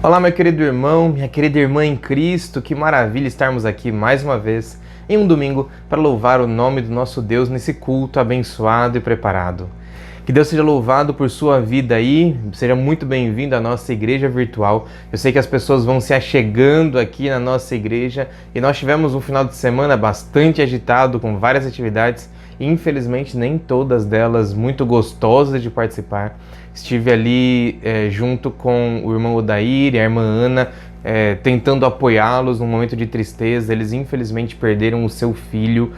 Olá, meu querido irmão, minha querida irmã em Cristo, que maravilha estarmos aqui mais uma vez em um domingo para louvar o nome do nosso Deus nesse culto abençoado e preparado. Que Deus seja louvado por sua vida aí, seja muito bem-vindo à nossa igreja virtual. Eu sei que as pessoas vão se achegando aqui na nossa igreja e nós tivemos um final de semana bastante agitado com várias atividades e infelizmente nem todas delas muito gostosas de participar. Estive ali junto com o irmão Odair e a irmã Ana, tentando apoiá-los num momento de tristeza. Eles infelizmente perderam o seu filho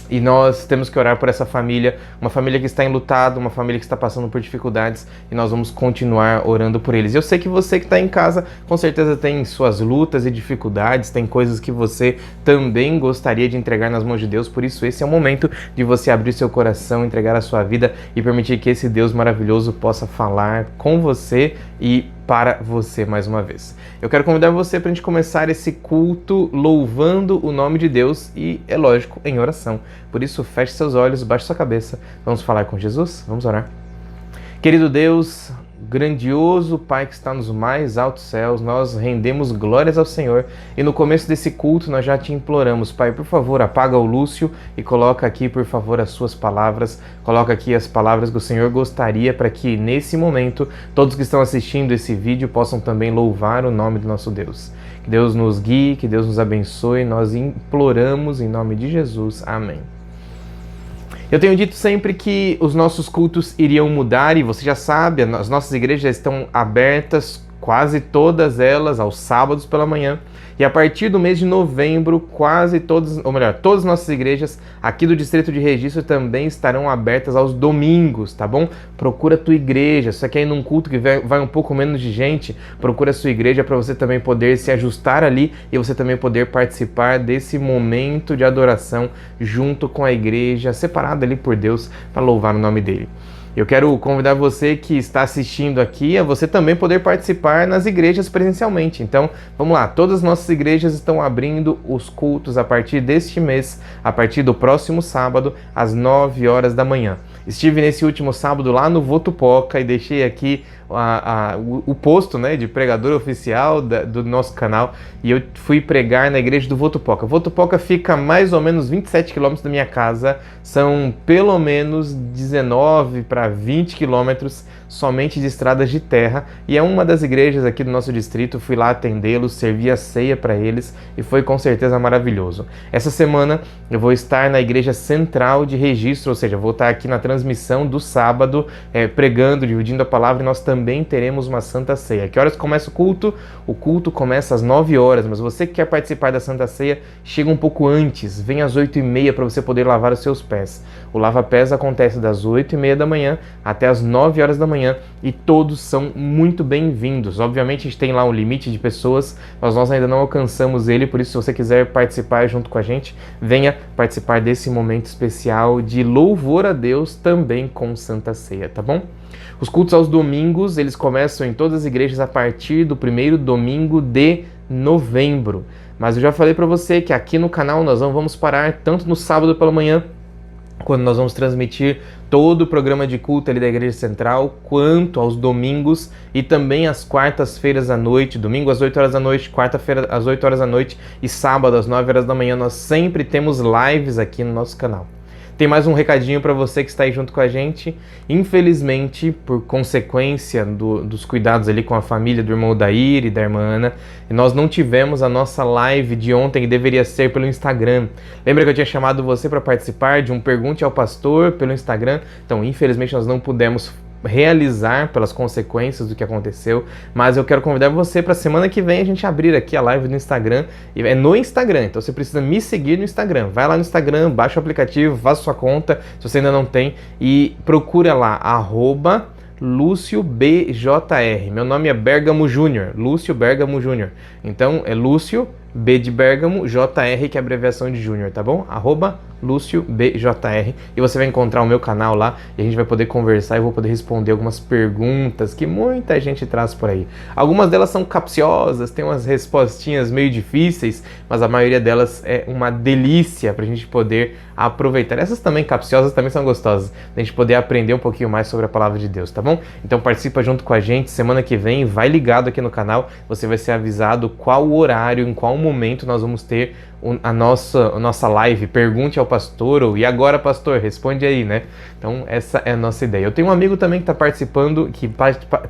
e nós temos que orar por essa família, uma família que está enlutada, uma família que está passando por dificuldades, e nós vamos continuar orando por eles. Eu sei que você que está em casa com certeza tem suas lutas e dificuldades, tem coisas que você também gostaria de entregar nas mãos de Deus, por isso esse é o momento de você abrir seu coração, entregar a sua vida e permitir que esse Deus maravilhoso possa falar com você e para você mais uma vez. Eu quero convidar você para a gente começar esse culto louvando o nome de Deus e, é lógico, em oração. Por isso, feche seus olhos, baixe sua cabeça. Vamos falar com Jesus? Vamos orar. Querido Deus, grandioso Pai que está nos mais altos céus, nós rendemos glórias ao Senhor e no começo desse culto nós já te imploramos, Pai, por favor, apaga o Lúcio e coloca aqui, por favor, as suas palavras, coloca aqui as palavras que o Senhor gostaria para que nesse momento todos que estão assistindo esse vídeo possam também louvar o nome do nosso Deus. Que Deus nos guie, que Deus nos abençoe, nós imploramos em nome de Jesus. Amém. Eu tenho dito sempre que os nossos cultos iriam mudar e você já sabe, as nossas igrejas estão abertas, quase todas elas, aos sábados pela manhã. E a partir do mês de novembro, quase todas, ou melhor, todas as nossas igrejas aqui do Distrito de Registro também estarão abertas aos domingos, tá bom? Procura a tua igreja, se você quer ir num culto que vai um pouco menos de gente, procura a sua igreja para você também poder se ajustar ali e você também poder participar desse momento de adoração junto com a igreja, separada ali por Deus para louvar o nome dele. Eu quero convidar você que está assistindo aqui a você também poder participar nas igrejas presencialmente. Então, vamos lá, todas as nossas igrejas estão abrindo os cultos a partir deste mês, a partir do próximo sábado, às 9 horas da manhã. Estive nesse último sábado lá no Votupoca e deixei aqui o posto, né, de pregador oficial do nosso canal e eu fui pregar na igreja do Votupoca. Votupoca fica mais ou menos 27 quilômetros da minha casa, são pelo menos 19 para 20 quilômetros somente de estradas de terra e é uma das igrejas aqui do nosso distrito. Fui lá atendê-los, servi a ceia para eles e foi com certeza maravilhoso. Essa semana eu vou estar na igreja central de Registro, ou seja, vou estar aqui na transmissão do sábado, pregando, dividindo a palavra, e nós também teremos uma Santa Ceia. Que horas começa o culto? O culto começa às 9 horas, mas você que quer participar da Santa Ceia, chega um pouco antes, vem às 8h30 para você poder lavar os seus pés. O lava-pés acontece das 8h30 da manhã até as 9 horas da manhã e todos são muito bem-vindos. Obviamente a gente tem lá um limite de pessoas, mas nós ainda não alcançamos ele, por isso se você quiser participar junto com a gente, venha participar desse momento especial de louvor a Deus também com Santa Ceia, tá bom? Os cultos aos domingos, eles começam em todas as igrejas a partir do primeiro domingo de novembro. Mas eu já falei para você que aqui no canal nós não vamos parar tanto no sábado pela manhã, quando nós vamos transmitir todo o programa de culto ali da Igreja Central, quanto aos domingos e também às quartas-feiras à noite, domingo às 8 horas da noite, quarta-feira às 8 horas da noite e sábado às 9 horas da manhã, nós sempre temos lives aqui no nosso canal. Tem mais um recadinho para você que está aí junto com a gente. Infelizmente, por consequência dos cuidados ali com a família do irmão Odair e da irmã Ana, nós não tivemos a nossa live de ontem, que deveria ser pelo Instagram. Lembra que eu tinha chamado você para participar de um Pergunte ao Pastor pelo Instagram? Então, infelizmente, nós não pudemos realizar pelas consequências do que aconteceu, mas eu quero convidar você para a semana que vem a gente abrir aqui a live no Instagram, e é no Instagram, então você precisa me seguir no Instagram, vai lá no Instagram, baixa o aplicativo, faça sua conta, se você ainda não tem, e procura lá, @LúcioBJR, meu nome é Bergamo Júnior, Lúcio Bergamo Júnior, então é Lúcio B de Bergamo, JR, que é a abreviação de Júnior, tá bom? @LúcioBJR. E você vai encontrar o meu canal lá e a gente vai poder conversar e eu vou poder responder algumas perguntas que muita gente traz por aí. Algumas delas são capciosas, tem umas respostinhas meio difíceis, mas a maioria delas é uma delícia pra gente poder aproveitar. Essas também capciosas também são gostosas, a gente poder aprender um pouquinho mais sobre a palavra de Deus, tá bom? Então participa junto com a gente, semana que vem, vai ligado aqui no canal, você vai ser avisado qual o horário, em qual momento nós vamos ter a nossa live. Pergunte ao pastor, ou e agora pastor, responde aí, né? Então essa é a nossa ideia. Eu tenho um amigo também que está participando, que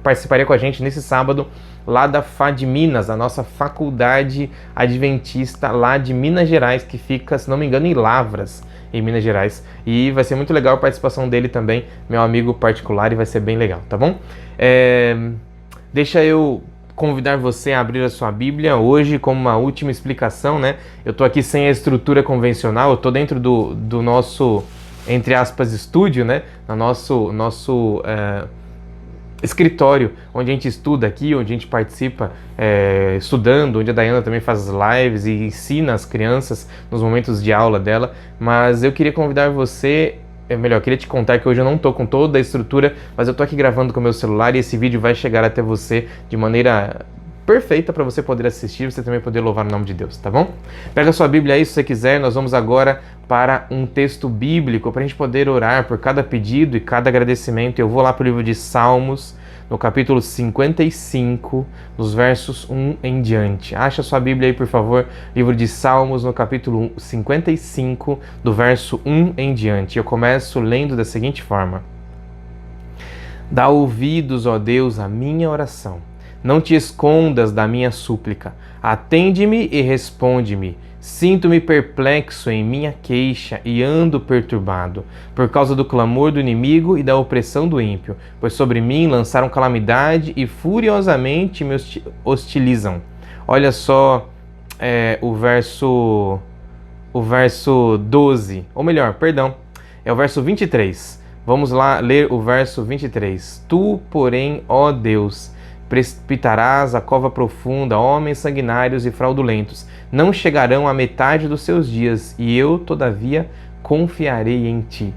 participaria com a gente nesse sábado, lá da FAD Minas, a nossa faculdade adventista lá de Minas Gerais, que fica, se não me engano, em Lavras, em Minas Gerais. E vai ser muito legal a participação dele também, meu amigo particular, e vai ser bem legal, tá bom? Deixa eu convidar você a abrir a sua Bíblia hoje como uma última explicação, né? Eu tô aqui sem a estrutura convencional, eu tô dentro do nosso, entre aspas, estúdio, né? No nosso escritório, onde a gente estuda aqui, onde a gente participa estudando, onde a Dayana também faz as lives e ensina as crianças nos momentos de aula dela. Mas eu queria convidar você, eu queria te contar que hoje eu não tô com toda a estrutura, mas eu tô aqui gravando com o meu celular e esse vídeo vai chegar até você de maneira perfeita para você poder assistir, você também poder louvar o nome de Deus, tá bom? Pega a sua Bíblia aí se você quiser, nós vamos agora para um texto bíblico para a gente poder orar por cada pedido e cada agradecimento. Eu vou lá para o livro de Salmos, no capítulo 55, nos versos 1 em diante. Acha sua Bíblia aí, por favor, livro de Salmos, no capítulo 55, do verso 1 em diante. Eu começo lendo da seguinte forma: Dá ouvidos, ó Deus, à minha oração. Não te escondas da minha súplica. Atende-me e responde-me. Sinto-me perplexo em minha queixa e ando perturbado, por causa do clamor do inimigo e da opressão do ímpio, pois sobre mim lançaram calamidade e furiosamente me hostilizam. Olha só o verso 12, ou melhor, perdão, é o verso 23. Vamos lá ler o verso 23. Tu, porém, ó Deus, precipitarás a cova profunda, homens sanguinários e fraudulentos não chegarão à metade dos seus dias, e eu, todavia, confiarei em ti.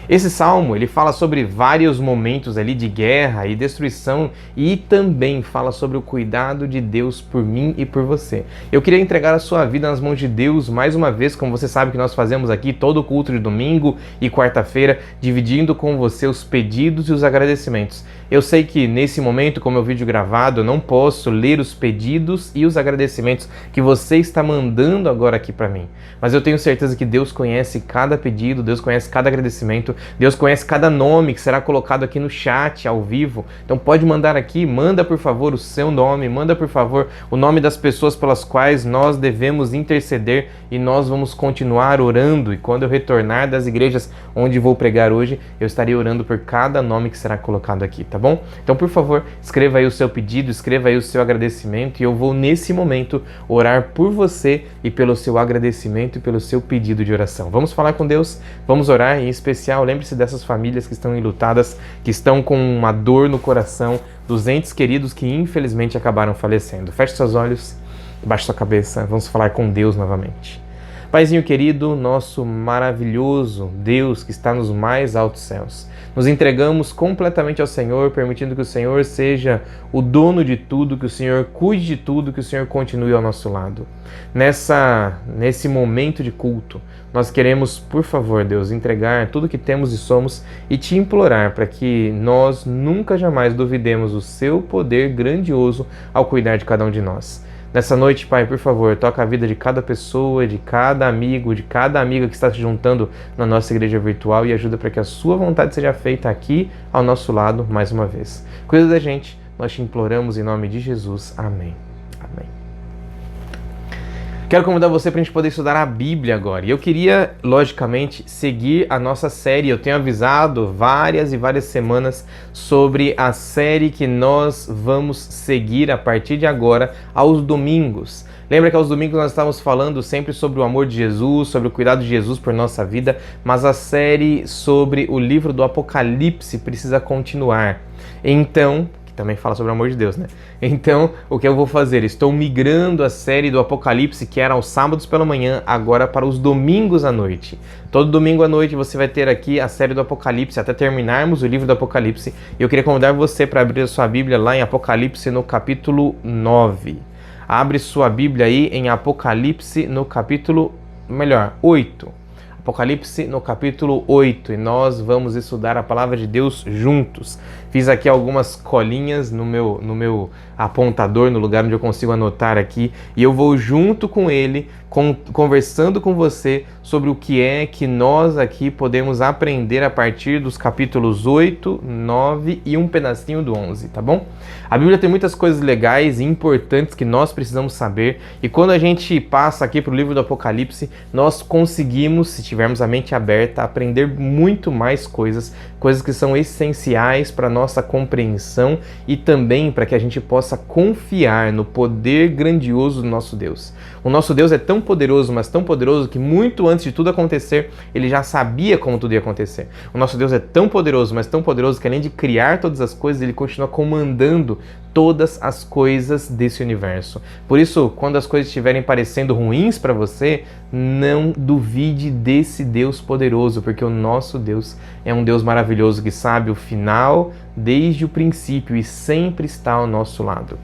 Esse salmo, ele fala sobre vários momentos ali de guerra e destruição e também fala sobre o cuidado de Deus por mim e por você. Eu queria entregar a sua vida nas mãos de Deus mais uma vez, como você sabe que nós fazemos aqui todo o culto de domingo e quarta-feira, dividindo com você os pedidos e os agradecimentos. Eu sei que nesse momento, como é o vídeo gravado, eu não posso ler os pedidos e os agradecimentos que você está mandando agora aqui para mim. Mas eu tenho certeza que Deus conhece cada pedido, Deus conhece cada agradecimento, Deus conhece cada nome que será colocado aqui no chat, ao vivo. Então pode mandar aqui, manda por favor o seu nome, manda por favor o nome das pessoas pelas quais nós devemos interceder e nós vamos continuar orando. E quando eu retornar das igrejas onde vou pregar hoje, eu estarei orando por cada nome que será colocado aqui, tá bom? Então por favor, escreva aí o seu pedido, escreva aí o seu agradecimento e eu vou nesse momento orar por você e pelo seu agradecimento e pelo seu pedido de oração. Vamos falar com Deus, vamos orar, em especial lembre-se dessas famílias que estão enlutadas, que estão com uma dor no coração, dos entes queridos que infelizmente acabaram falecendo. Feche seus olhos, baixe sua cabeça, vamos falar com Deus novamente. Paizinho querido, nosso maravilhoso Deus que está nos mais altos céus, nos entregamos completamente ao Senhor, permitindo que o Senhor seja o dono de tudo, que o Senhor cuide de tudo, que o Senhor continue ao nosso lado. Nesse momento de culto, nós queremos, por favor, Deus, entregar tudo que temos e somos e te implorar para que nós nunca jamais duvidemos do seu poder grandioso ao cuidar de cada um de nós. Nessa noite, Pai, por favor, toca a vida de cada pessoa, de cada amigo, de cada amiga que está se juntando na nossa igreja virtual e ajuda para que a sua vontade seja feita aqui ao nosso lado mais uma vez. Cuida da gente, nós te imploramos em nome de Jesus. Amém. Amém. Quero convidar você para a gente poder estudar a Bíblia agora. E eu queria, logicamente, seguir a nossa série. Eu tenho avisado várias e várias semanas sobre a série que nós vamos seguir a partir de agora aos domingos. Lembra que aos domingos nós estávamos falando sempre sobre o amor de Jesus, sobre o cuidado de Jesus por nossa vida, mas a série sobre o livro do Apocalipse precisa continuar. Então, que também fala sobre o amor de Deus, né? Então, o que eu vou fazer? Estou migrando a série do Apocalipse, que era aos sábados pela manhã, agora para os domingos à noite. Todo domingo à noite você vai ter aqui a série do Apocalipse, até terminarmos o livro do Apocalipse. E eu queria convidar você para abrir a sua Bíblia lá em Apocalipse no capítulo 9. Abre sua Bíblia aí em Apocalipse no capítulo, 8. Apocalipse no capítulo 8, e nós vamos estudar a palavra de Deus juntos. Fiz aqui algumas colinhas no meu apontador, no lugar onde eu consigo anotar aqui, e eu vou junto com ele, conversando com você sobre o que é que nós aqui podemos aprender a partir dos capítulos 8, 9 e um pedacinho do 11, tá bom? A Bíblia tem muitas coisas legais e importantes que nós precisamos saber, e quando a gente passa aqui para o livro do Apocalipse, nós conseguimos, se tivermos a mente aberta, aprender muito mais coisas que são essenciais para a nossa compreensão e também para que a gente possa confiar no poder grandioso do nosso Deus. O nosso Deus é tão poderoso, mas tão poderoso que muito antes de tudo acontecer, ele já sabia como tudo ia acontecer. O nosso Deus é tão poderoso, mas tão poderoso que além de criar todas as coisas, ele continua comandando todas as coisas desse universo. Por isso, quando as coisas estiverem parecendo ruins para você, não duvide desse Deus poderoso, porque o nosso Deus é um Deus maravilhoso que sabe o final desde o princípio e sempre está ao nosso lado.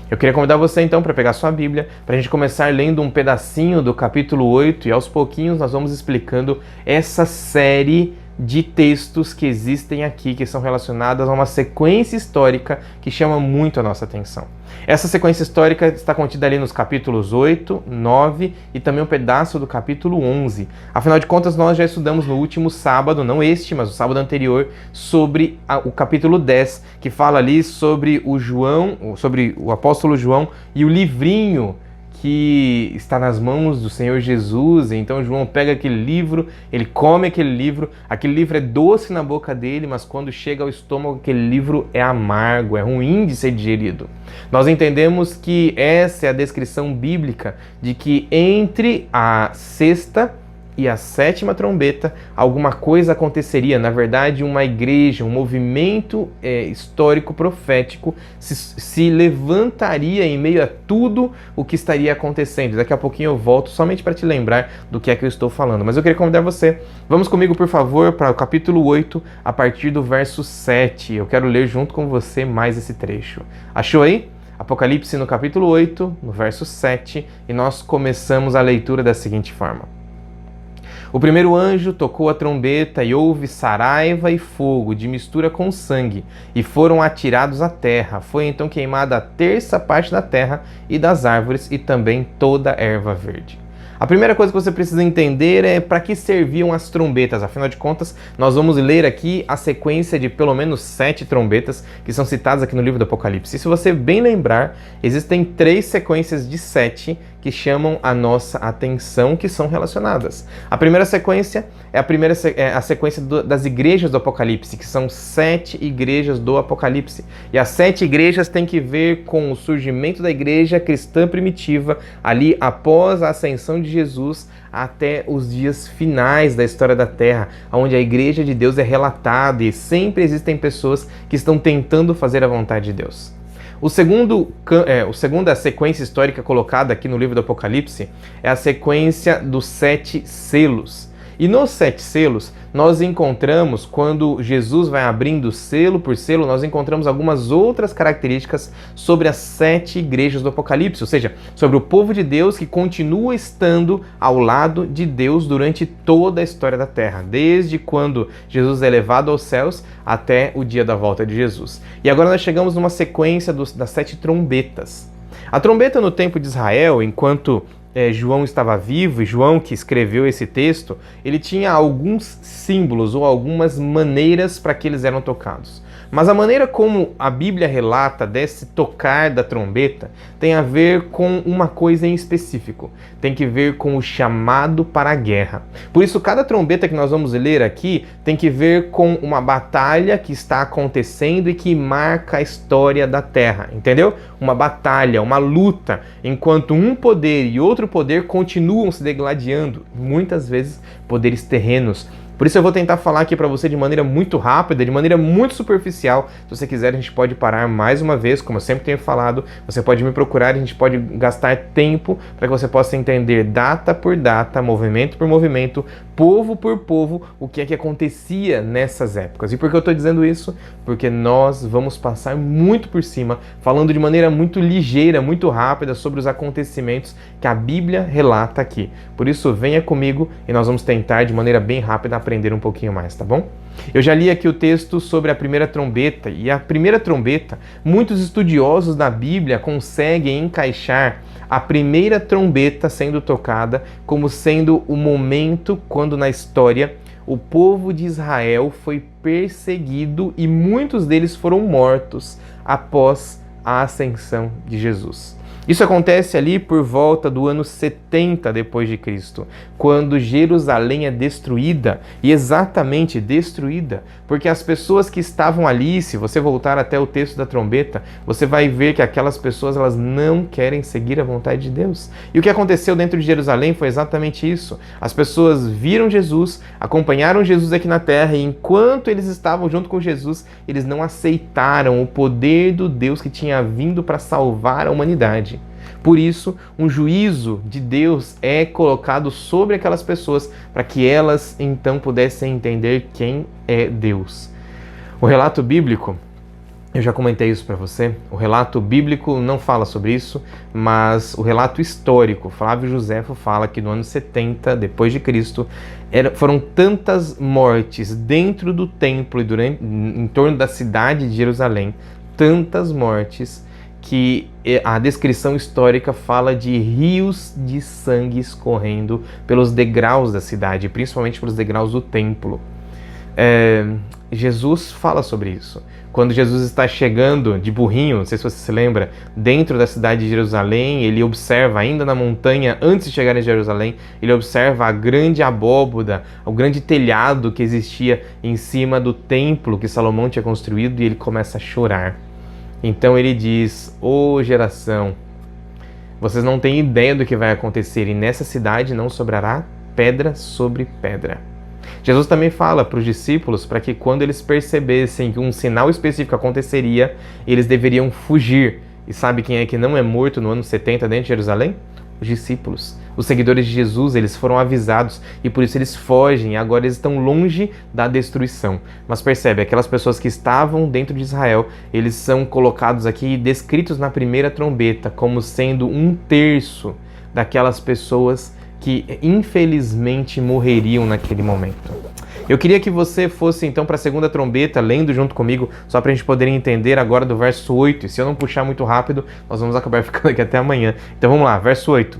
Eu queria convidar você então para pegar sua Bíblia, para a gente começar lendo um pedacinho do capítulo 8 e aos pouquinhos nós vamos explicando essa série de textos que existem aqui, que são relacionadas a uma sequência histórica que chama muito a nossa atenção. Essa sequência histórica está contida ali nos capítulos 8, 9 e também um pedaço do capítulo 11. Afinal de contas, nós já estudamos no último sábado, não este, mas o sábado anterior, sobre o capítulo 10, que fala ali sobre o apóstolo João e o livrinho que está nas mãos do Senhor Jesus. Então João pega aquele livro, ele come aquele livro é doce na boca dele, mas quando chega ao estômago aquele livro é amargo, é ruim de ser digerido. Nós entendemos que essa é a descrição bíblica de que entre a sexta e a sétima trombeta, alguma coisa aconteceria. Na verdade, uma igreja, um movimento histórico profético se levantaria em meio a tudo o que estaria acontecendo. Daqui a pouquinho eu volto somente para te lembrar do que é que eu estou falando. Mas eu queria convidar você, vamos comigo por favor para o capítulo 8, a partir do verso 7. Eu quero ler junto com você mais esse trecho. Achou aí? Apocalipse no capítulo 8, no verso 7, e nós começamos a leitura da seguinte forma. O primeiro anjo tocou a trombeta e houve saraiva e fogo de mistura com sangue, e foram atirados à terra. Foi então queimada a terça parte da terra e das árvores e também toda a erva verde. A primeira coisa que você precisa entender é para que serviam as trombetas. Afinal de contas, nós vamos ler aqui a sequência de pelo menos 7 trombetas que são citadas aqui no livro do Apocalipse. E se você bem lembrar, existem 3 sequências de 7 que chamam a nossa atenção, que são relacionadas. A primeira sequência é a sequência das igrejas do Apocalipse, que são 7 igrejas do Apocalipse. E as 7 igrejas têm que ver com o surgimento da igreja cristã primitiva, ali após a ascensão de Jesus, até os dias finais da história da Terra, onde a igreja de Deus é relatada e sempre existem pessoas que estão tentando fazer a vontade de Deus. O segunda sequência histórica colocada aqui no livro do Apocalipse é a sequência dos 7 selos. E nos 7 selos, nós encontramos, quando Jesus vai abrindo selo por selo, nós encontramos algumas outras características sobre as 7 igrejas do Apocalipse, ou seja, sobre o povo de Deus que continua estando ao lado de Deus durante toda a história da Terra, desde quando Jesus é levado aos céus até o dia da volta de Jesus. E agora nós chegamos numa sequência das 7 trombetas. A trombeta no tempo de Israel, enquanto João estava vivo, e João que escreveu esse texto, ele tinha alguns símbolos ou algumas maneiras para que eles eram tocados. Mas a maneira como a Bíblia relata desse tocar da trombeta tem a ver com uma coisa em específico. Tem que ver com o chamado para a guerra. Por isso, cada trombeta que nós vamos ler aqui tem que ver com uma batalha que está acontecendo e que marca a história da Terra, entendeu? Uma batalha, uma luta, enquanto um poder e outro poder continuam se degladiando, muitas vezes poderes terrenos, Por isso eu vou tentar falar aqui para você de maneira muito rápida, de maneira muito superficial. Se você quiser, a gente pode parar mais uma vez, como eu sempre tenho falado. Você pode me procurar, a gente pode gastar tempo para que você possa entender data por data, movimento por movimento, povo por povo, o que é que acontecia nessas épocas. E por que eu estou dizendo isso? Porque nós vamos passar muito por cima, falando de maneira muito ligeira, muito rápida sobre os acontecimentos que a Bíblia relata aqui. Por isso, venha comigo e nós vamos tentar de maneira bem rápida aprender um pouquinho mais, tá bom? Eu já li aqui o texto sobre a primeira trombeta, e a primeira trombeta, muitos estudiosos da Bíblia conseguem encaixar a primeira trombeta sendo tocada como sendo o momento quando na história o povo de Israel foi perseguido e muitos deles foram mortos após a ascensão de Jesus. Isso acontece ali por volta do ano 70 depois de Cristo, quando Jerusalém é destruída, e exatamente destruída, porque as pessoas que estavam ali, se você voltar até o texto da trombeta, você vai ver que aquelas pessoas elas não querem seguir a vontade de Deus. E o que aconteceu dentro de Jerusalém foi exatamente isso. As pessoas viram Jesus, acompanharam Jesus aqui na terra, e enquanto eles estavam junto com Jesus, eles não aceitaram o poder do Deus que tinha vindo para salvar a humanidade. Por isso, um juízo de Deus é colocado sobre aquelas pessoas para que elas então pudessem entender quem é Deus. O relato bíblico, eu já comentei isso para você, o relato bíblico não fala sobre isso, mas o relato histórico, Flávio Joséfo fala que no ano 70 depois de Cristo foram tantas mortes dentro do templo e em torno da cidade de Jerusalém, tantas mortes, que a descrição histórica fala de rios de sangue escorrendo pelos degraus da cidade, principalmente pelos degraus do templo. Jesus fala sobre isso. Quando Jesus está chegando de burrinho, não sei se você se lembra, dentro da cidade de Jerusalém, ele observa, ainda na montanha, antes de chegar em Jerusalém, ele observa a grande abóboda, o grande telhado que existia em cima do templo que Salomão tinha construído, e ele começa a chorar. Então ele diz: ô geração, vocês não têm ideia do que vai acontecer, e nessa cidade não sobrará pedra sobre pedra. Jesus também fala para os discípulos para que quando eles percebessem que um sinal específico aconteceria, eles deveriam fugir. E sabe quem é que não é morto no ano 70 dentro de Jerusalém? Os discípulos. Os seguidores de Jesus, eles foram avisados e por isso eles fogem, e agora eles estão longe da destruição. Mas percebe, aquelas pessoas que estavam dentro de Israel, eles são colocados aqui, descritos na primeira trombeta, como sendo 1/3 daquelas pessoas que infelizmente morreriam naquele momento. Eu queria que você fosse então para a segunda trombeta, lendo junto comigo, só para a gente poder entender agora do verso 8. E se eu não puxar muito rápido, nós vamos acabar ficando aqui até amanhã. Então vamos lá, verso 8.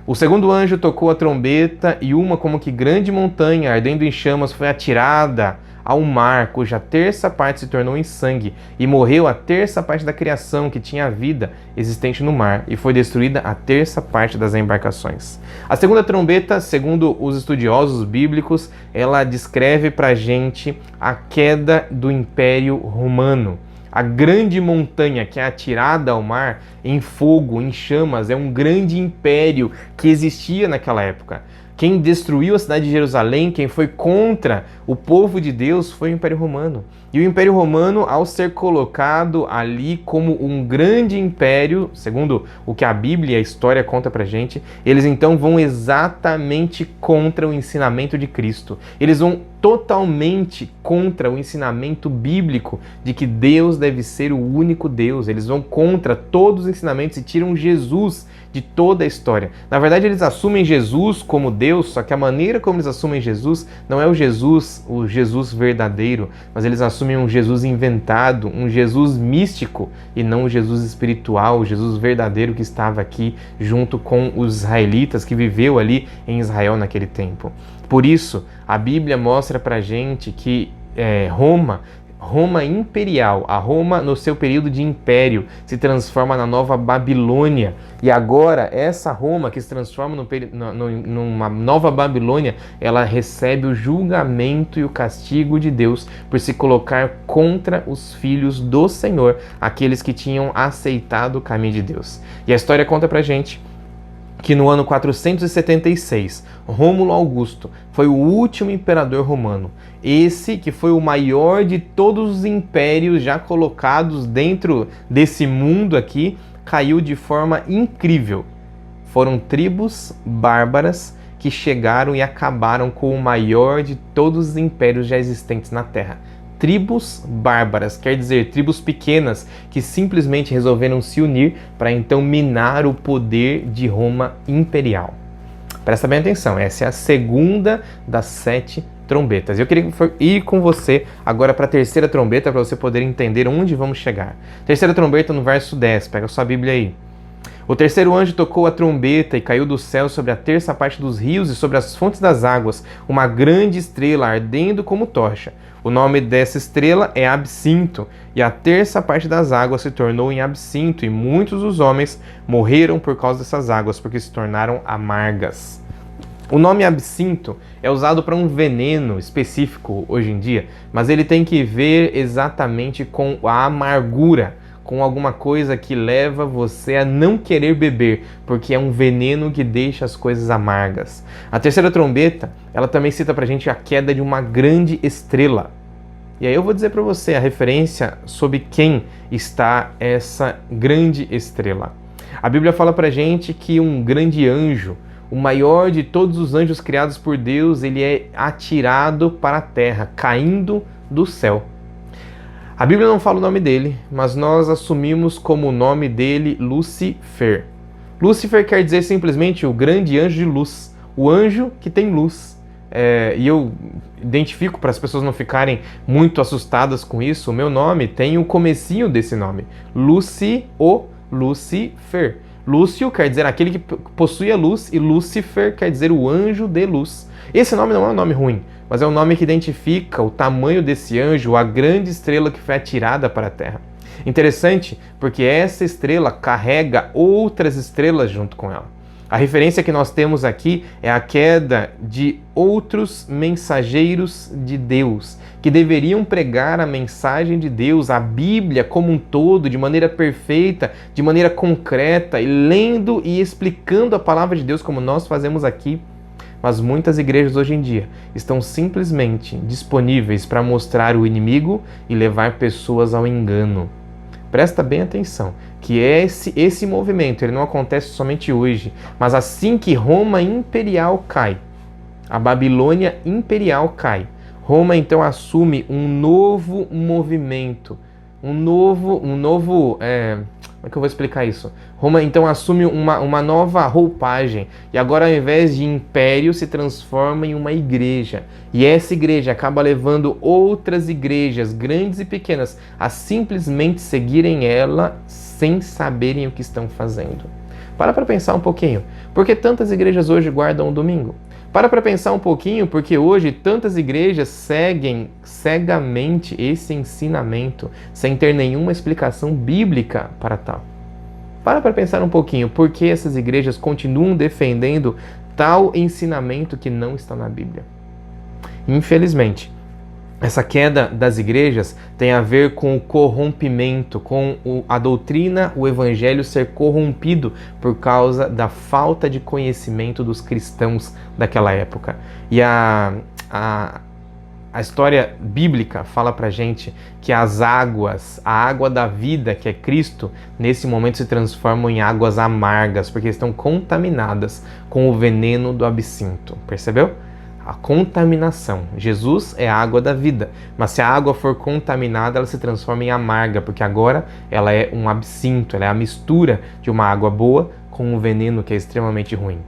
O segundo anjo tocou a trombeta e uma como que grande montanha, ardendo em chamas, foi atirada ao mar, cuja terça parte se tornou em sangue, e morreu a terça parte da criação que tinha vida existente no mar, e foi destruída a terça parte das embarcações. A segunda trombeta, segundo os estudiosos bíblicos, ela descreve pra gente a queda do Império Romano. A grande montanha que é atirada ao mar em fogo, em chamas, é um grande império que existia naquela época. Quem destruiu a cidade de Jerusalém, quem foi contra o povo de Deus, foi o Império Romano. E o Império Romano, ao ser colocado ali como um grande império, segundo o que a Bíblia e a história conta pra gente, eles então vão exatamente contra o ensinamento de Cristo. Eles vão totalmente contra o ensinamento bíblico de que Deus deve ser o único Deus. Eles vão contra todos os ensinamentos e tiram Jesus de toda a história. Na verdade, eles assumem Jesus como Deus, só que a maneira como eles assumem Jesus não é o Jesus verdadeiro, mas eles assumem um Jesus inventado, um Jesus místico e não o Jesus espiritual, o Jesus verdadeiro que estava aqui junto com os israelitas, que viveu ali em Israel naquele tempo. Por isso, a Bíblia mostra pra gente que Roma imperial, a Roma no seu período de império, se transforma na Nova Babilônia. E agora, essa Roma que se transforma numa Nova Babilônia, ela recebe o julgamento e o castigo de Deus por se colocar contra os filhos do Senhor, aqueles que tinham aceitado o caminho de Deus. E a história conta pra gente que no ano 476, Rômulo Augusto foi o último imperador romano. Esse que foi o maior de todos os impérios já colocados dentro desse mundo aqui, caiu de forma incrível. Foram tribos bárbaras que chegaram e acabaram com o maior de todos os impérios já existentes na Terra. Tribos bárbaras, quer dizer, tribos pequenas que simplesmente resolveram se unir para então minar o poder de Roma imperial. Presta bem atenção, essa é a segunda das 7 trombetas. Eu queria ir com você agora para a terceira trombeta para você poder entender onde vamos chegar. Terceira trombeta no verso 10, pega a sua Bíblia aí. O terceiro anjo tocou a trombeta e caiu do céu sobre a terça parte dos rios e sobre as fontes das águas uma grande estrela ardendo como tocha. O nome dessa estrela é Absinto, e a terça parte das águas se tornou em absinto, e muitos dos homens morreram por causa dessas águas, porque se tornaram amargas. O nome absinto é usado para um veneno específico hoje em dia, mas ele tem que ver exatamente com a amargura, com alguma coisa que leva você a não querer beber, porque é um veneno que deixa as coisas amargas. A terceira trombeta, ela também cita pra gente a queda de uma grande estrela. E aí eu vou dizer para você a referência sobre quem está essa grande estrela. A Bíblia fala pra gente que um grande anjo, o maior de todos os anjos criados por Deus, ele é atirado para a terra, caindo do céu. A Bíblia não fala o nome dele, mas nós assumimos como o nome dele Lúcifer. Lúcifer quer dizer simplesmente o grande anjo de luz, o anjo que tem luz. E eu identifico para as pessoas não ficarem muito assustadas com isso, o meu nome tem o comecinho desse nome, Lucifer. Lúcio quer dizer aquele que possui a luz e Lúcifer quer dizer o anjo de luz. Esse nome não é um nome ruim, mas é um nome que identifica o tamanho desse anjo, a grande estrela que foi atirada para a terra. Interessante, porque essa estrela carrega outras estrelas junto com ela. A referência que nós temos aqui é a queda de outros mensageiros de Deus, que deveriam pregar a mensagem de Deus, a Bíblia como um todo, de maneira perfeita, de maneira concreta, e lendo e explicando a palavra de Deus como nós fazemos aqui. Mas muitas igrejas hoje em dia estão simplesmente disponíveis para mostrar o inimigo e levar pessoas ao engano. Presta bem atenção, que esse movimento ele não acontece somente hoje, mas assim que Roma imperial cai, a Babilônia imperial cai, Roma então assume um novo movimento, como é que eu vou explicar isso? Roma então assume uma nova roupagem e agora ao invés de império se transforma em uma igreja. E essa igreja acaba levando outras igrejas, grandes e pequenas, a simplesmente seguirem ela sem saberem o que estão fazendo. Para pensar um pouquinho. Por que tantas igrejas hoje guardam o domingo? Para pensar um pouquinho, porque hoje tantas igrejas seguem cegamente esse ensinamento, sem ter nenhuma explicação bíblica para tal. Para pensar um pouquinho, por que essas igrejas continuam defendendo tal ensinamento que não está na Bíblia? Infelizmente, essa queda das igrejas tem a ver com o corrompimento, com a doutrina, o evangelho ser corrompido por causa da falta de conhecimento dos cristãos daquela época. E a história bíblica fala pra gente que as águas, a água da vida, que é Cristo, nesse momento se transformam em águas amargas, porque estão contaminadas com o veneno do absinto. Percebeu? A contaminação. Jesus é a água da vida, mas se a água for contaminada, ela se transforma em amarga, porque agora ela é um absinto, ela é a mistura de uma água boa com um veneno que é extremamente ruim.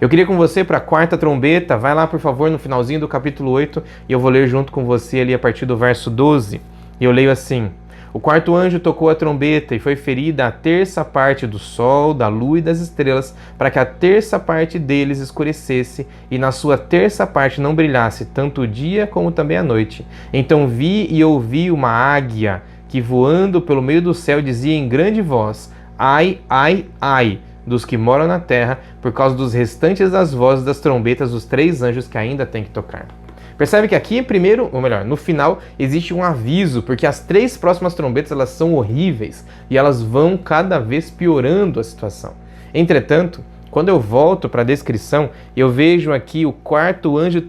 Eu queria com você para a quarta trombeta, vai lá por favor no finalzinho do capítulo 8 e eu vou ler junto com você ali a partir do verso 12. E eu leio assim: O quarto anjo tocou a trombeta e foi ferida a terça parte do sol, da lua e das estrelas, para que a terça parte deles escurecesse e na sua terça parte não brilhasse tanto o dia como também a noite. Então vi e ouvi uma águia que voando pelo meio do céu dizia em grande voz: Ai, ai, ai, dos que moram na terra, por causa dos restantes das vozes das trombetas dos 3 anjos que ainda têm que tocar. Percebe que aqui primeiro, ou melhor, no final, existe um aviso, porque as 3 próximas trombetas elas são horríveis e elas vão cada vez piorando a situação. Entretanto, Quando eu volto para a descrição, eu vejo aqui o quarto anjo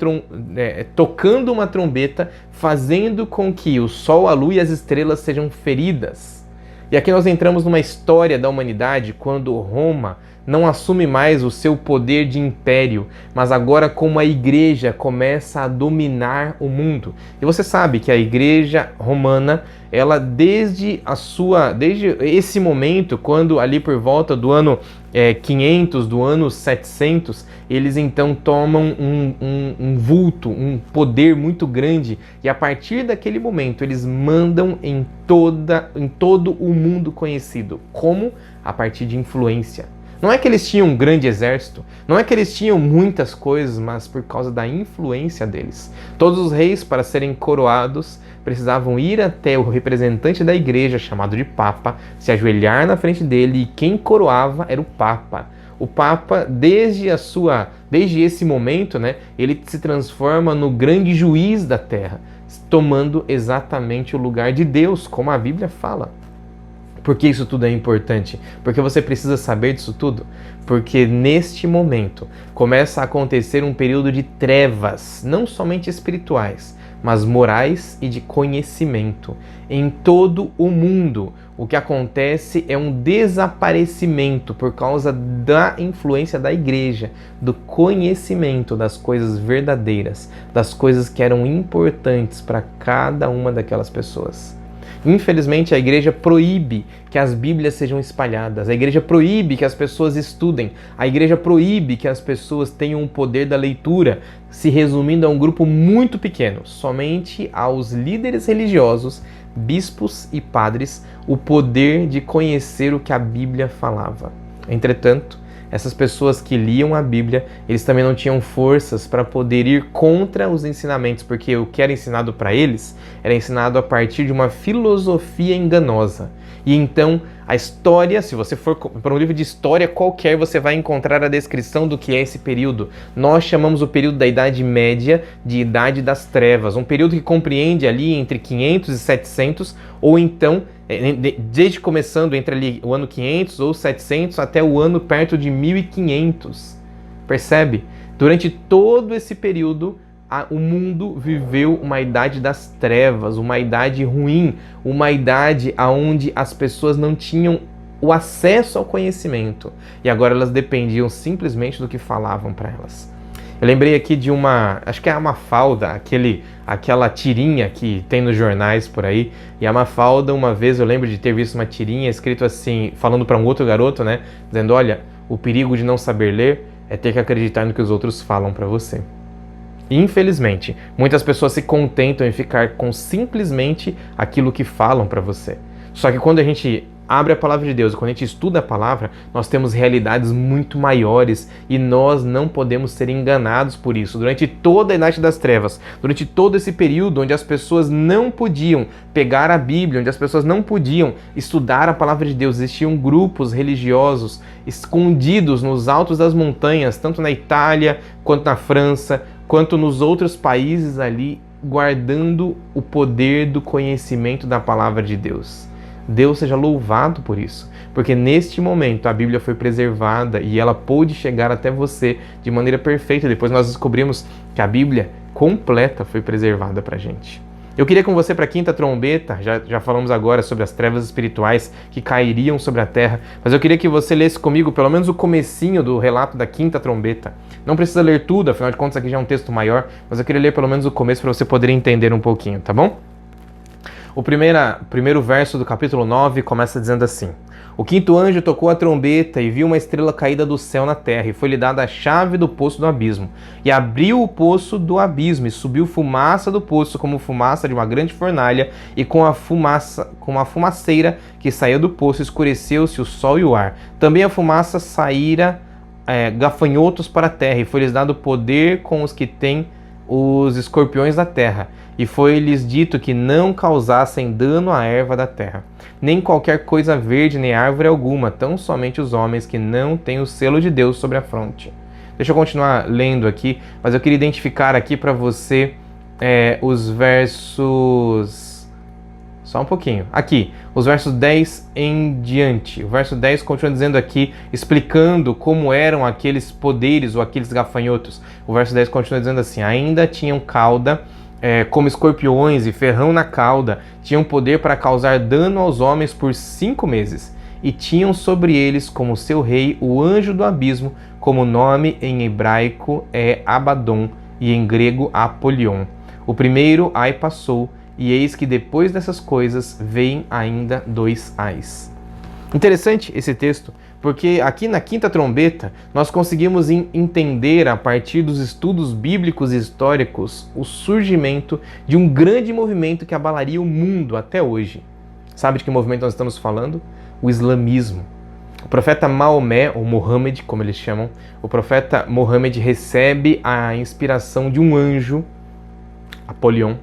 tocando uma trombeta, fazendo com que o sol, a lua e as estrelas sejam feridas. E aqui nós entramos numa história da humanidade quando Roma não assume mais o seu poder de império, mas agora como a igreja começa a dominar o mundo. E você sabe que a igreja romana, ela desde esse momento, quando ali por volta do ano 500, do ano 700, eles então tomam um vulto, um poder muito grande, e a partir daquele momento eles mandam em todo o mundo conhecido. Como? A partir de influência. Não é que eles tinham um grande exército, não é que eles tinham muitas coisas, mas por causa da influência deles. Todos os reis, para serem coroados, precisavam ir até o representante da igreja, chamado de Papa, se ajoelhar na frente dele, e quem coroava era o Papa. O Papa, desde esse momento, né, ele se transforma no grande juiz da terra, tomando exatamente o lugar de Deus, como a Bíblia fala. Por que isso tudo é importante? Porque você precisa saber disso tudo? Porque neste momento começa a acontecer um período de trevas, não somente espirituais, mas morais e de conhecimento. Em todo o mundo, o que acontece é um desaparecimento por causa da influência da igreja, do conhecimento das coisas verdadeiras, das coisas que eram importantes para cada uma daquelas pessoas. Infelizmente, a igreja proíbe que as Bíblias sejam espalhadas, a igreja proíbe que as pessoas estudem, a igreja proíbe que as pessoas tenham o poder da leitura, se resumindo a um grupo muito pequeno, somente aos líderes religiosos, bispos e padres, o poder de conhecer o que a Bíblia falava. Entretanto, essas pessoas que liam a Bíblia, eles também não tinham forças para poder ir contra os ensinamentos, porque o que era ensinado para eles era ensinado a partir de uma filosofia enganosa. E então, a história, se você for para um livro de história qualquer, você vai encontrar a descrição do que é esse período. Nós chamamos o período da Idade Média de Idade das Trevas, um período que compreende ali entre 500 e 700, ou então, desde começando entre ali o ano 500 ou 700 até o ano perto de 1500. Percebe? Durante todo esse período, o mundo viveu uma idade das trevas, uma idade ruim, uma idade onde as pessoas não tinham o acesso ao conhecimento e agora elas dependiam simplesmente do que falavam para elas. Eu lembrei aqui de acho que é a Mafalda, aquela tirinha que tem nos jornais por aí, e a Mafalda, uma vez eu lembro de ter visto uma tirinha escrito assim, falando para um outro garoto, né, dizendo: olha, o perigo de não saber ler é ter que acreditar no que os outros falam para você. Infelizmente, muitas pessoas se contentam em ficar com simplesmente aquilo que falam para você. Só que quando a gente abre a palavra de Deus, quando a gente estuda a palavra, nós temos realidades muito maiores e nós não podemos ser enganados por isso. Durante toda a Idade das Trevas, durante todo esse período onde as pessoas não podiam pegar a Bíblia, onde as pessoas não podiam estudar a palavra de Deus, existiam grupos religiosos escondidos nos altos das montanhas, tanto na Itália, quanto na França, quanto nos outros países ali, guardando o poder do conhecimento da palavra de Deus. Deus seja louvado por isso, porque neste momento a Bíblia foi preservada e ela pôde chegar até você de maneira perfeita. Depois nós descobrimos que a Bíblia completa foi preservada para a gente. Eu queria com você para a quinta trombeta, já falamos agora sobre as trevas espirituais que cairiam sobre a terra, mas eu queria que você lesse comigo pelo menos o comecinho do relato da quinta trombeta. Não precisa ler tudo, afinal de contas aqui já é um texto maior, mas eu queria ler pelo menos o começo para você poder entender um pouquinho, tá bom? O primeiro verso do capítulo 9 começa dizendo assim: o quinto anjo tocou a trombeta e viu uma estrela caída do céu na terra, e foi-lhe dada a chave do poço do abismo. E abriu o poço do abismo, e subiu fumaça do poço, como fumaça de uma grande fornalha, e com a fumaceira que saía do poço, escureceu-se o sol e o ar. Também a fumaça saíra gafanhotos para a terra, e foi-lhes dado poder com os que têm os escorpiões da terra, e foi-lhes dito que não causassem dano à erva da terra, nem qualquer coisa verde, nem árvore alguma, tão somente os homens que não têm o selo de Deus sobre a fronte. Deixa eu continuar lendo aqui, mas eu queria identificar aqui para você os versos Só um pouquinho. Aqui, os versos 10 em diante. O verso 10 continua dizendo aqui, explicando como eram aqueles poderes ou aqueles gafanhotos. O verso 10 continua dizendo assim: ainda tinham cauda como escorpiões e ferrão na cauda, tinham poder para causar dano aos homens por 5 meses. E tinham sobre eles como seu rei o anjo do abismo, como nome em hebraico é Abaddon e em grego Apolion. O primeiro ai passou, e eis que depois dessas coisas vêm ainda 2 ais. Interessante esse texto, porque aqui na quinta trombeta nós conseguimos entender, a partir dos estudos bíblicos e históricos, o surgimento de um grande movimento que abalaria o mundo até hoje. Sabe de que movimento nós estamos falando? O islamismo. O profeta Maomé, ou Mohammed, como eles chamam, o profeta Mohammed recebe a inspiração de um anjo, Apolion.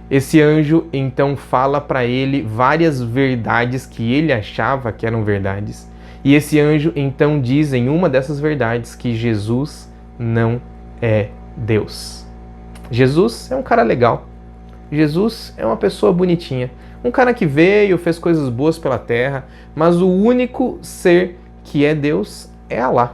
Esse anjo então fala para ele várias verdades que ele achava que eram verdades. E esse anjo então diz em uma dessas verdades que Jesus não é Deus. Jesus é um cara legal. Jesus é uma pessoa bonitinha. Um cara que veio, fez coisas boas pela terra, mas o único ser que é Deus é Alá.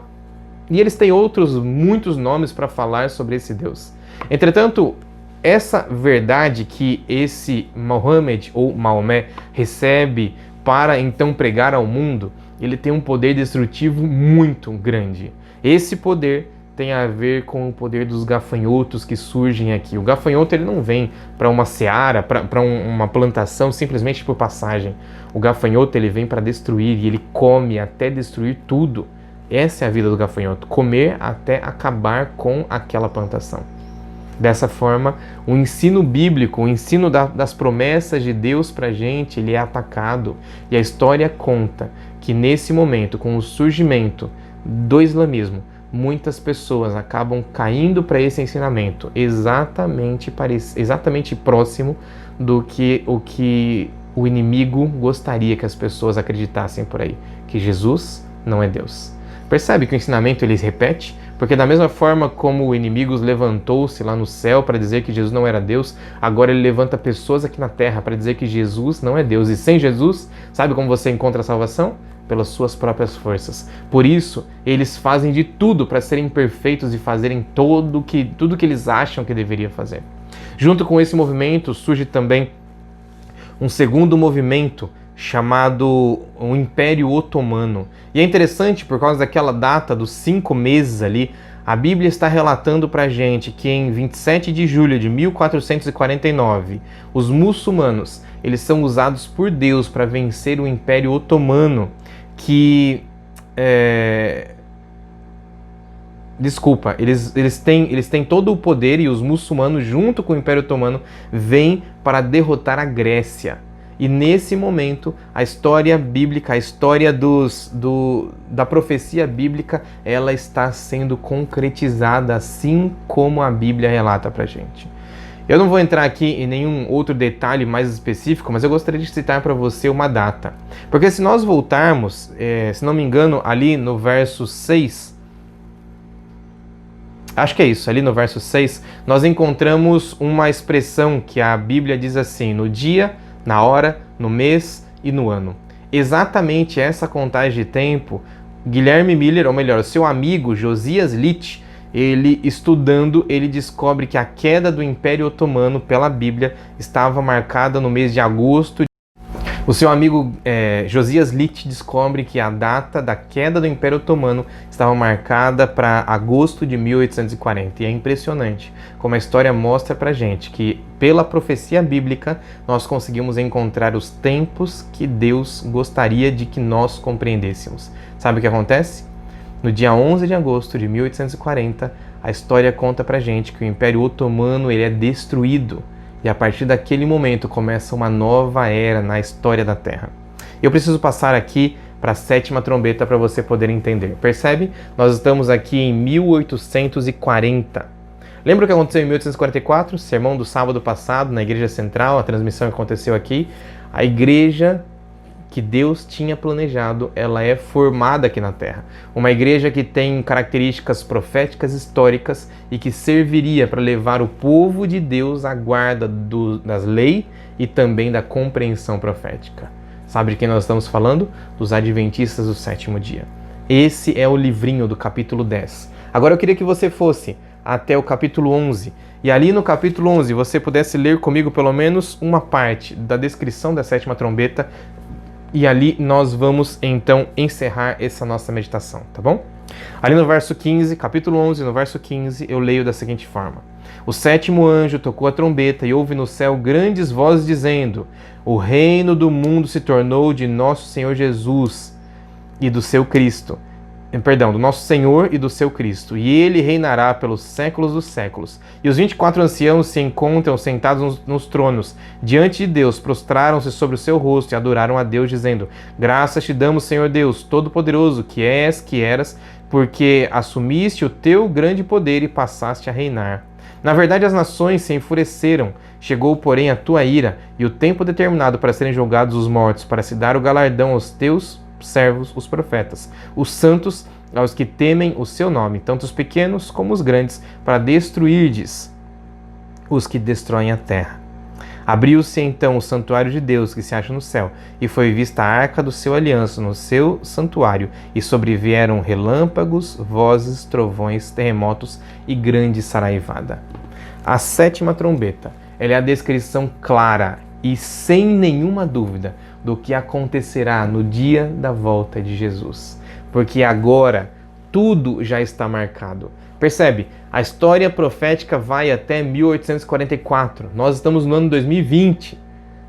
E eles têm muitos nomes para falar sobre esse Deus. Entretanto, essa verdade que esse Mohammed ou Maomé recebe para então pregar ao mundo, ele tem um poder destrutivo muito grande. Esse poder tem a ver com o poder dos gafanhotos que surgem aqui. O gafanhoto ele não vem para uma seara, para uma plantação simplesmente por passagem. O gafanhoto ele vem para destruir e ele come até destruir tudo. Essa é a vida do gafanhoto, comer até acabar com aquela plantação. Dessa forma, o ensino bíblico, o ensino das promessas de Deus para a gente, ele é atacado. E a história conta que nesse momento, com o surgimento do islamismo, muitas pessoas acabam caindo para esse ensinamento exatamente próximo do que o inimigo gostaria que as pessoas acreditassem por aí, que Jesus não é Deus. Percebe que o ensinamento ele se repete? Porque da mesma forma como o inimigo levantou-se lá no céu para dizer que Jesus não era Deus, agora ele levanta pessoas aqui na terra para dizer que Jesus não é Deus. E sem Jesus, sabe como você encontra a salvação? Pelas suas próprias forças. Por isso, eles fazem de tudo para serem perfeitos e fazerem tudo que eles acham que deveria fazer. Junto com esse movimento surge também um segundo movimento chamado o Império Otomano. E é interessante por causa daquela data dos 5 meses ali, a Bíblia está relatando para a gente que em 27 de julho de 1449, os muçulmanos eles são usados por Deus para vencer o Império Otomano, que eles têm todo o poder, e os muçulmanos junto com o Império Otomano vêm para derrotar a Grécia. E nesse momento, a história bíblica, a história da profecia bíblica, ela está sendo concretizada assim como a Bíblia relata pra gente. Eu não vou entrar aqui em nenhum outro detalhe mais específico, mas eu gostaria de citar para você uma data. Porque se nós voltarmos, se não me engano, ali no verso 6, acho que é isso, ali no verso 6, nós encontramos uma expressão que a Bíblia diz assim: no dia, na hora, no mês e no ano. Exatamente essa contagem de tempo, Guilherme Miller, ou melhor, seu amigo Josias Litt, ele estudando, ele descobre que a queda do Império Otomano pela Bíblia estava marcada no mês de agosto. O seu amigo Josias Litt descobre que a data da queda do Império Otomano estava marcada para agosto de 1840. E é impressionante como a história mostra para gente que, pela profecia bíblica, nós conseguimos encontrar os tempos que Deus gostaria de que nós compreendêssemos. Sabe o que acontece? No dia 11 de agosto de 1840, a história conta para gente que o Império Otomano ele é destruído. E a partir daquele momento começa uma nova era na história da Terra. Eu preciso passar aqui para a 7ª trombeta para você poder entender. Percebe? Nós estamos aqui em 1840. Lembra o que aconteceu em 1844? Sermão do sábado passado na Igreja Central, a transmissão aconteceu aqui. A igreja que Deus tinha planejado, ela é formada aqui na Terra. Uma igreja que tem características proféticas históricas e que serviria para levar o povo de Deus à guarda das leis e também da compreensão profética. Sabe de quem nós estamos falando? Dos Adventistas do Sétimo Dia. Esse é o livrinho do capítulo 10. Agora eu queria que você fosse até o capítulo 11. E ali no capítulo 11 você pudesse ler comigo pelo menos uma parte da descrição da sétima trombeta. E ali nós vamos então encerrar essa nossa meditação, tá bom? Ali no verso 15, capítulo 11, no verso 15, eu leio da seguinte forma: O sétimo anjo tocou a trombeta e houve no céu grandes vozes dizendo: O reino do mundo se tornou de nosso Senhor Jesus e do seu Cristo. Do nosso Senhor e do seu Cristo, e ele reinará pelos séculos dos séculos. E os 24 anciãos se encontram sentados nos tronos, diante de Deus, prostraram-se sobre o seu rosto e adoraram a Deus, dizendo: Graças te damos, Senhor Deus, Todo-Poderoso, que és, que eras, porque assumiste o teu grande poder e passaste a reinar. Na verdade, as nações se enfureceram, chegou, porém, a tua ira, e o tempo determinado para serem julgados os mortos, para se dar o galardão aos teus servos, os profetas, os santos, aos que temem o seu nome, tanto os pequenos como os grandes, para destruirdes os que destroem a terra. Abriu-se então o santuário de Deus que se acha no céu, e foi vista a arca do seu aliança no seu santuário, e sobrevieram relâmpagos, vozes, trovões, terremotos e grande saraivada. A sétima trombeta, ela é a descrição clara e sem nenhuma dúvida do que acontecerá no dia da volta de Jesus. Porque agora tudo já está marcado. Percebe? A história profética vai até 1844. Nós estamos no ano 2020.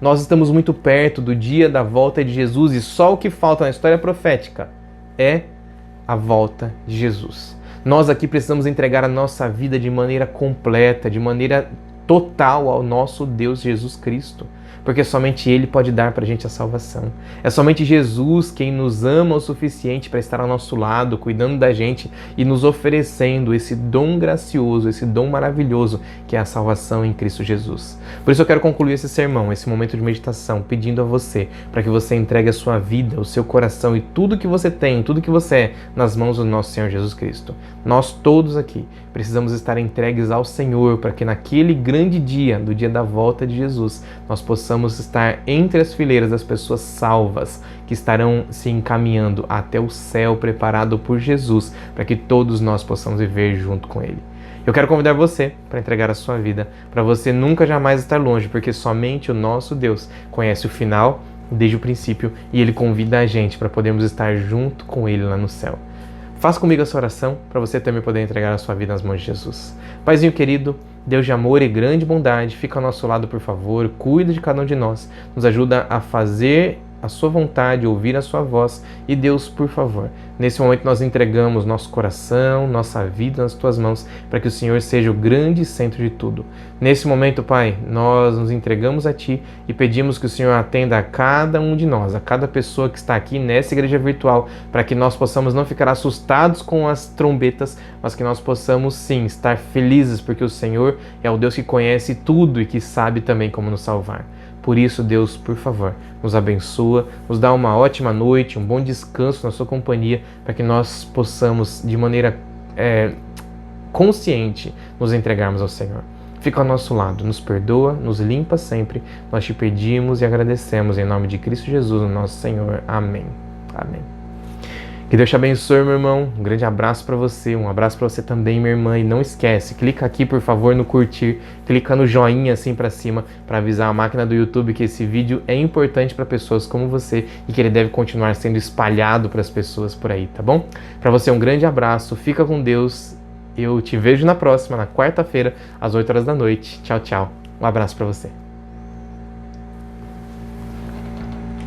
Nós estamos muito perto do dia da volta de Jesus e só o que falta na história profética é a volta de Jesus. Nós aqui precisamos entregar a nossa vida de maneira completa, de maneira total ao nosso Deus Jesus Cristo. Porque somente Ele pode dar para a gente a salvação. É somente Jesus quem nos ama o suficiente para estar ao nosso lado, cuidando da gente e nos oferecendo esse dom gracioso, esse dom maravilhoso que é a salvação em Cristo Jesus. Por isso eu quero concluir esse sermão, esse momento de meditação, pedindo a você para que você entregue a sua vida, o seu coração e tudo que você tem, tudo que você é, nas mãos do nosso Senhor Jesus Cristo. Nós todos aqui precisamos estar entregues ao Senhor para que naquele grande dia, do dia da volta de Jesus, nós possamos estar entre as fileiras das pessoas salvas que estarão se encaminhando até o céu preparado por Jesus para que todos nós possamos viver junto com Ele. Eu quero convidar você para entregar a sua vida, para você nunca jamais estar longe, porque somente o nosso Deus conhece o final desde o princípio e Ele convida a gente para podermos estar junto com Ele lá no céu. Faça comigo essa oração para você também poder entregar a sua vida nas mãos de Jesus. Paizinho querido, Deus de amor e grande bondade, fica ao nosso lado, por favor, cuida de cada um de nós, nos ajuda a fazer a sua vontade, ouvir a sua voz. E Deus, por favor, nesse momento nós entregamos nosso coração, nossa vida nas tuas mãos, para que o Senhor seja o grande centro de tudo. Nesse momento, Pai, nós nos entregamos a Ti e pedimos que o Senhor atenda a cada um de nós, a cada pessoa que está aqui nessa igreja virtual, para que nós possamos não ficar assustados com as trombetas, mas que nós possamos sim estar felizes, porque o Senhor é o Deus que conhece tudo e que sabe também como nos salvar. Por isso, Deus, por favor, nos abençoa, nos dá uma ótima noite, um bom descanso na sua companhia, para que nós possamos, de maneira consciente, nos entregarmos ao Senhor. Fica ao nosso lado, nos perdoa, nos limpa sempre. Nós te pedimos e agradecemos em nome de Cristo Jesus, o nosso Senhor. Amém. Amém. Que Deus te abençoe, meu irmão. Um grande abraço para você, um abraço para você também, minha irmã. E não esquece, clica aqui, por favor, no curtir, clica no joinha assim para cima para avisar a máquina do YouTube que esse vídeo é importante para pessoas como você e que ele deve continuar sendo espalhado para as pessoas por aí, tá bom? Para você um grande abraço, fica com Deus. Eu te vejo na próxima, na quarta-feira, às 8 horas da noite. Tchau, tchau. Um abraço para você.